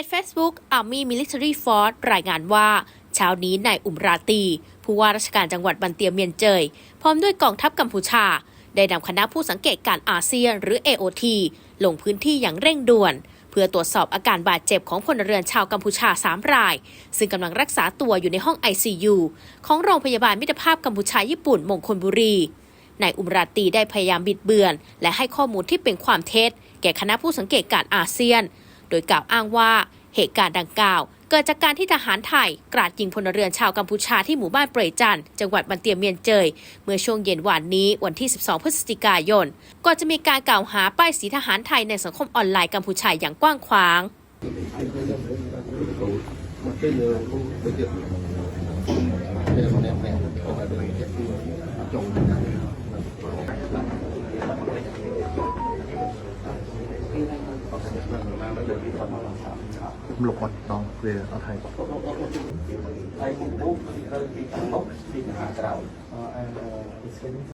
จ Facebook Army Military Force รายงานว่าเช้านี้นายอุมราตีผู้ว่าราชการจังหวัดบันเตียเมียนเจยพร้อมด้วยกองทัพกัมพูชาได้นำคณะผู้สังเกตการอาเซียนหรือ AOT ลงพื้นที่อย่างเร่งด่วนเพื่อตรวจสอบอาการบาดเจ็บของพลเรือนชาวกัมพูชา3 รายซึ่งกำลังรักษาตัวอยู่ในห้อง ICU ของโรงพยาบาลมิตรภาพกัมพูชาญี่ปุ่นมงคลบุรีนายอุมราตีได้พยายามบิดเบือนและให้ข้อมูลที่เป็นความเท็จแก่คณะผู้สังเกตการอาเซียนโดยกล่าวอ้างว่าเหตุการณ์ดังกล่าวเกิดจากการที่ทหารไทยกราดยิงพลเรือนชาวกัมพูชาที่หมู่บ้านเปรยจันทร์จังหวัดบันเตียเมียนเจยเมื่อช่วงเย็นวันนี้วันที่ 12 พฤศจิกายนก่อนจะมีการกล่าวหาป้ายสีทหารไทยในสังคมออนไลน์กัมพูชาอย่างกว้างขวางหลบก่อนน้องเรียนเอาไทยไทยปุ๊บเราติดต่อติดหาเรา